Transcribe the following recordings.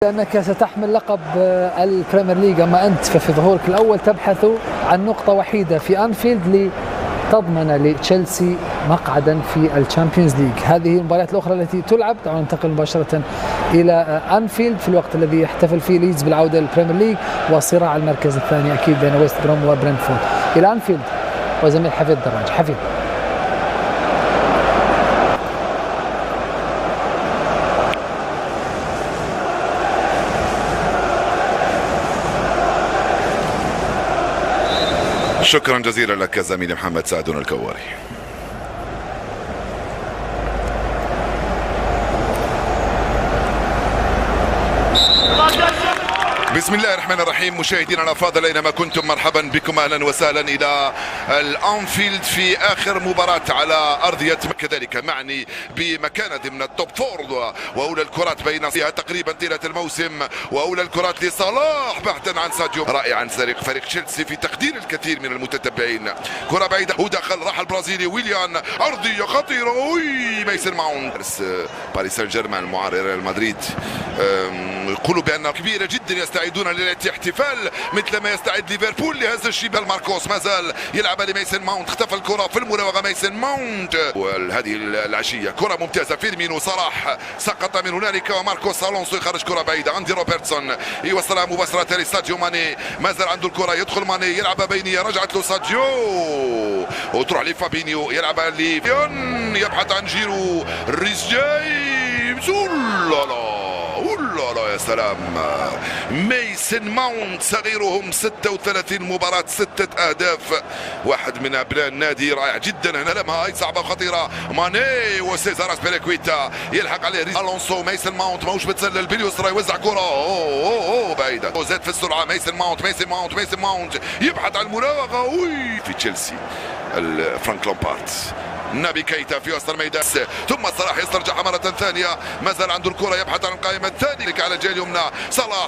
أنك ستحمل لقب البريمير ليج، أما أنت ففي ظهورك الأول تبحث عن نقطة وحيدة في أنفيلد لتضمن لتشيلسي مقعدا في الشامبيونز ليج. هذه المباريات الأخرى التي تلعب. دعونا ننتقل مباشرة إلى أنفيلد في الوقت الذي يحتفل فيه ليدز بالعودة للبريمير ليج وصراع المركز الثاني أكيد بين ويست بروم وبرنتفورد. إلى أنفيلد وزميل حفيظ دراج. حفيظ. شكرا جزيلا لك زميلي محمد سعدون الكواري. بسم الله الرحمن الرحيم. مشاهدينا الافاضل اينما كنتم، مرحبا بكم، اهلا وسهلا الى الانفيلد في اخر مباراه على ارضيه، كذلك معني بمكانه ضمن التوب فور، واولى الكرات بين فيها تقريبا طيله الموسم، واولى الكرات لصلاح بحثا عن ساديو. رائعا فريق تشيلسي في تقدير الكثير من المتتبعين. كره بعيده ودخل، راح البرازيلي ويليان، ارضيه خطيره، ميسن ماونت باريس سان جيرمان معارض ريال مدريد يقولوا بأنها كبيرة جدا، يستعدون للاحتفال مثل ما يستعد ليفربول لهذا الشبال. ماركوس مازال يلعب لميسن ماونت، اختفى الكرة في المراوغة ميسن ماونت. وهذه العشية كرة ممتازة، فيرمينو صلاح سقط من هنالك، وماركوس الونسو يخرج كرة بعيدة. أندي روبرتسون يوصلها مباشرة لساديو ماني، مازال عنده الكرة، يدخل ماني يلعب بينية، رجعت له ساديو وتروح لفابينيو، يلعب لفيون، يبحث عن جيرو، ريس جيمس، لا يا سلام. ميسن ماونت صغيرهم 36 مباراة 6 أهداف، واحد من أبناء النادي، رائع جدا. هنا لمها هاي صعبة خطيرة، ماني وسيزار اسبيليكويتا يلحق عليه الونسو. ميسن ماونت ماهوش متسلل باليسرى، يوزع كرة بعيدة، زاد في السرعة. ميسن ماونت يبحث عن المراوغة في تشيلسي. فرانك لامبارد، نابي كيتا في وسط الميدان، ثم صلاح يسترجعها مرة ثانية، ما زال عنده الكرة، يبحث عن القائمة الثانية على الجهة اليمنى.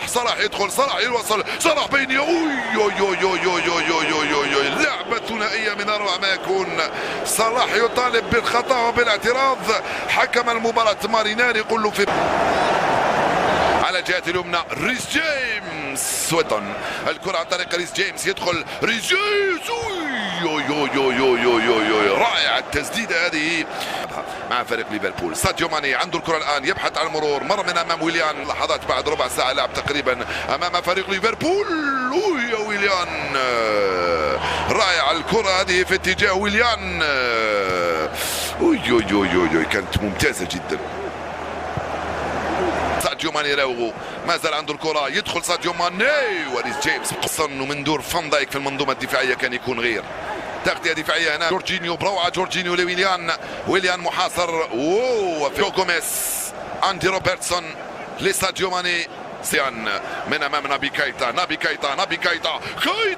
صلاح يدخل، صلاح يوصل، صلاح بيني، لعبة ثنائية من أروع ما يكون. صلاح يطالب بالخطأ وبالاعتراض، حكم المباراة ماريناري يقول له في على الجهة اليمنى ريس جيمس، وطن الكرة عن طريق ريس جيمس، يدخل ريس جيمس، رائع التسديدة هذه مع فريق ليفربول. ساديو ماني عنده الكرة الآن، يبحث عن المرور، مر من أمام ويليان، لحظات بعد ربع ساعة لعب تقريبا أمام فريق ليفربول. يا ويليان، رائع الكرة هذه في اتجاه ويليان، كانت ممتازة جدا. ساديو ماني راوغو ما زال عنده الكرة، يدخل ساديو ماني وريس جيمس، قصا انه من دور فان دايك في المنظومة الدفاعية كان يكون غير. تغطية دفاعية هنا، جورجينيو بروعة، جورجينيو ويليان محاصر، وفي جوميز، أندي روبرتسون لساديو ماني، سيان من امام نابي كيتا، جول.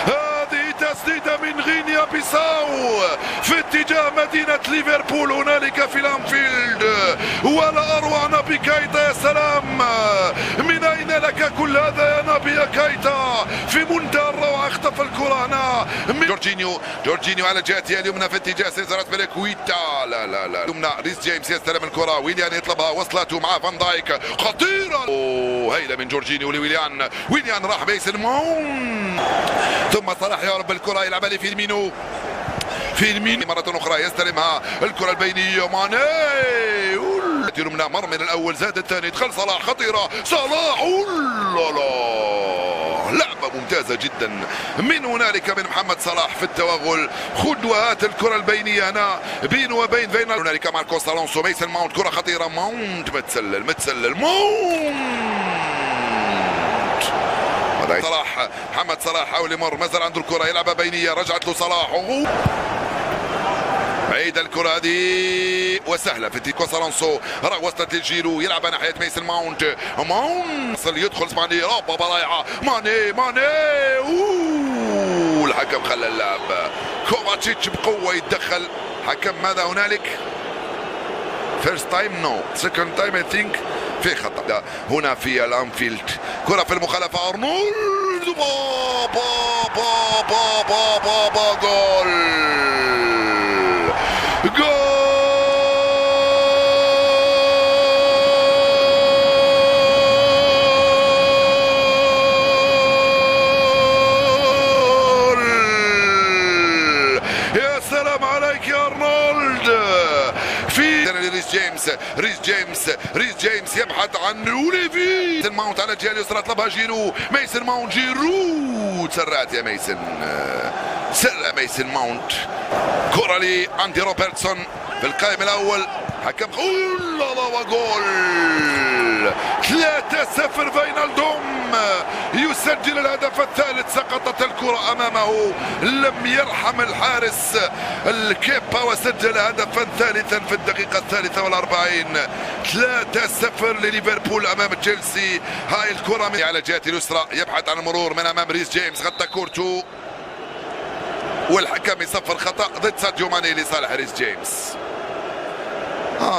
هذه تسديدة من غينيا بيساو في اتجاه مدينة ليفربول هنالك في الانفيلد، ولا اروع نابي كيتا. يا سلام، من اين لك كل هذا يا نابي يا كيتا؟ في منتهى الروعة، اختفى الكرة هنا. جورجينيو على جهته اليمنى في اتجاه سيزار اسبيليكويتا، لا يمنى. ريس جيمس يستلم الكرة، ويليان يطلبها، وصلته مع فان دايك، خطيرة، هيلة من جورجينيو ويليان راح ميسن ماون، ثم صلاح يهرب بالكرة، يلعبها لفيرمينو مرة أخرى، يستلمها الكرة البينية، ماني اليمنى، مر من الأول، زاد الثاني، دخل صلاح، خطيرة، صلاح، لعبة ممتازة جدا من هنالك من محمد صلاح في التوغل. خدوات الكرة البينية هنا بينه وبين هنالك ماركوس الونسو. ميسن ماونت، كرة خطيرة، ماونت متسلل صلاح، محمد صلاح حاول يمر، ما زال عنده الكرة، يلعبها بينية، رجعت له صلاح، بعيد الكرة هذه وسهلة في تيكوس الونسو، وصلت للجيرو، يلعب ناحية ميسن ماونت، يدخل ماني، بابا ضايعة، ماني الحكم خلى اللعب. كوفاتشيتش بقوة يتدخل، حكم ماذا هنالك؟ فيرست تايم نو، سكند تايم اي ثينك في خطأ هنا في الانفيلد. كرة في المخالفة، ارنولد، جول ريس جيمس يبحث عن اوليفي ماونت على الجهه اليسرى، طلبها جيرو، ميسن ماونت، جيرو تسرعت يا ميسن، سرع ميسن ماونت. كرة لأندي روبرتسون في القائم الأول، حكم الله وجول 3-0. فاينالدوم يسجل الهدف الثالث، سقطت الكرة أمامه، لم يرحم الحارس الكيبا وسجل هدفا ثالثا في الدقيقة 43. 3-0 لليفربول أمام تشيلسي. هاي الكرة من على الجهة اليسرى، يبحث عن المرور من أمام ريس جيمس، غطى كورتو والحكم يصفر خطأ ضد ساديو ماني لصالح ريس جيمس.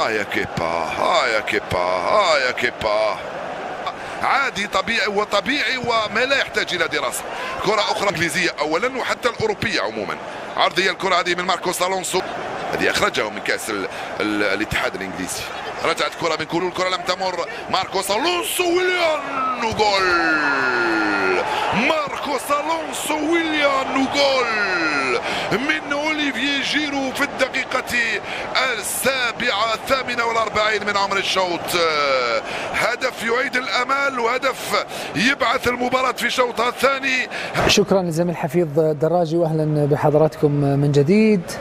يا كيبا، يا كيبا، يا كيبا، عادي طبيعي وطبيعي وما لا يحتاج الى دراسه. كره اخرى انجليزيه اولا وحتى الاوروبيه عموما، عرضيه الكره هذه من ماركوس الونسو، هذه اخرجه من كاس الاتحاد الانجليزي. رجعت كره من كولو، الكره لم تمر، ماركوس الونسو ويليان وجول، ماركوس الونسو ويليان وجول من اوليفييه جيرو في الدقيقة 47 من عمر الشوط. هدف يعيد الامال وهدف يبعث المباراة في شوطها الثاني. شكرا لزميل حفيظ دراجي واهلا بحضراتكم من جديد.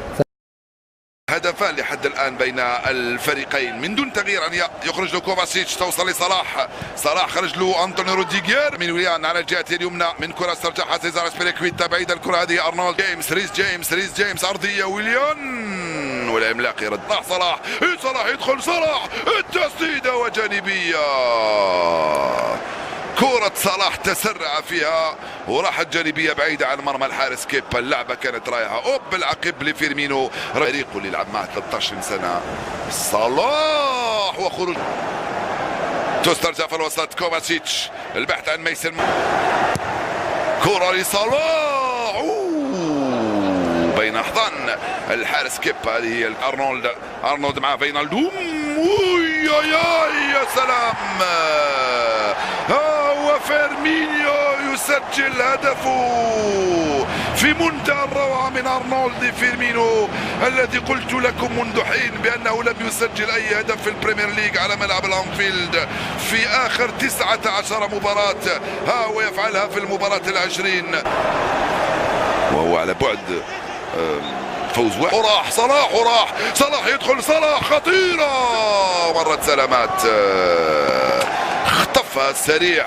هدفان لحد الان بين الفريقين من دون تغيير، ان يخرج له كوفاسيتش، توصل لصلاح، صلاح خرج له انطوني روديغير من ويليان على الجهه اليمنى، من كره استرجعها سيزار اسبيليكويتا بعيده، الكره هذه ارنولد جيمس، ريس جيمس عرضيه ويليان والعملاق يرد، صلاح يدخل، صلاح التسديده وجانبيه، كرة صلاح تسرع فيها وراحت جانبية بعيدة عن مرمى الحارس كيبا. اللعبة كانت رايحة بالعقب لفيرمينو، فريقه اللي لعب معه 13 سنة. صلاح وخروج تسترجع في الوسط، كوفاسيتش البحث عن ميسن، كرة لصلاح بين احضان الحارس كيبا، هذه هي ارنولد مع فاينالدوم، يا سلام، وفيرمينيو يسجل هدفه في منتهى الروعة من ارنولد فيرمينو، الذي قلت لكم منذ حين بانه لم يسجل اي هدف في البريمير ليج على ملعب الانفيلد في اخر 19 مباراة، ويفعلها في المباراة ال20 وهو على بعد فوز واحد. وراح صلاح يدخل، صلاح خطيرة، مرت سلامات، اختفى السريع،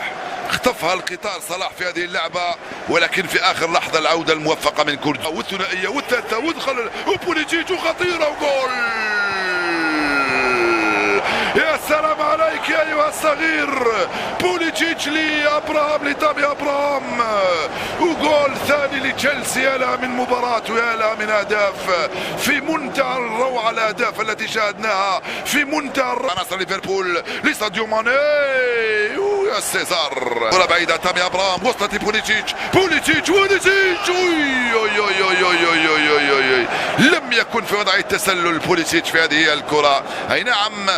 اختفى القطار صلاح في هذه اللعبة، ولكن في آخر لحظة العودة الموفقة من كورتو والثنائية والثالثة ودخل وبوليتشيتش وخطيرة وجول. يا سلام عليك يا أيها الصغير، بوليتشيتش لتامي أبراهام، وجول ثاني لتشيلسي. يا لها من مباراة ويا لها من أهداف في منتهى الروعة، الأهداف التي شاهدناها في منتهى عناصر ليفربول لساديو ماني، يا سيزار كرة بعيدة، تامي أبراهام وصلت لبوليتشيتش، لم يكن في وضع التسلل بوليتشيتش في هذه الكرة. أي نعم،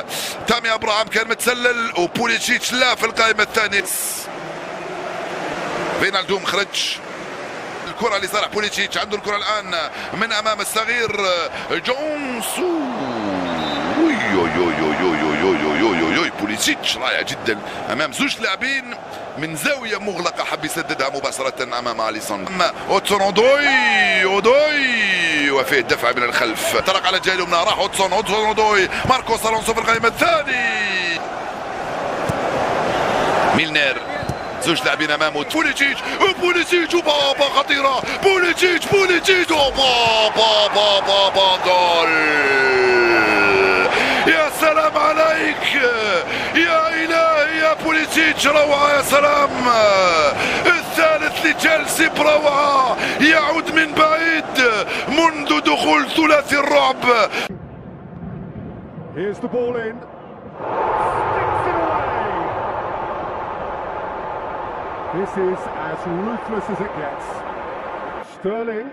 تامي أبراهام كان متسلل وبوليتشيتش لا في القائمة الثانية. فينالدوم خرج، الكرة لصالح بوليتشيتش، عنده الكرة الآن من أمام الصغير جونسو، بوليتشيتش رائع جدا امام زوج لاعبين من زاويه مغلقه، حب يسددها مباشره امام اليسون. اوتسون اودوي وفيه دفع من الخلف، طرق على الجهه اليمنى، راح اوتسون اودوي، ماركوس الونسو في القائمه الثاني، ميلنر، زوج لاعبين امامه، بوليتشيتش وبابا خطيره، بوليتشيتش وبابا جول. يا سلام عليك يا إلهي يا بوليتشيتش، روعة، يا سلام، الثالث لتشيلسي بروعة، يعود من بعيد منذ دخول ثلاثي الرعب. Here's the ball in. Sticks it away. This is as ruthless as it gets. Sterling.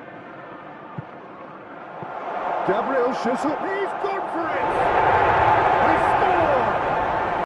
Gabriel Jesus. He's gone for it.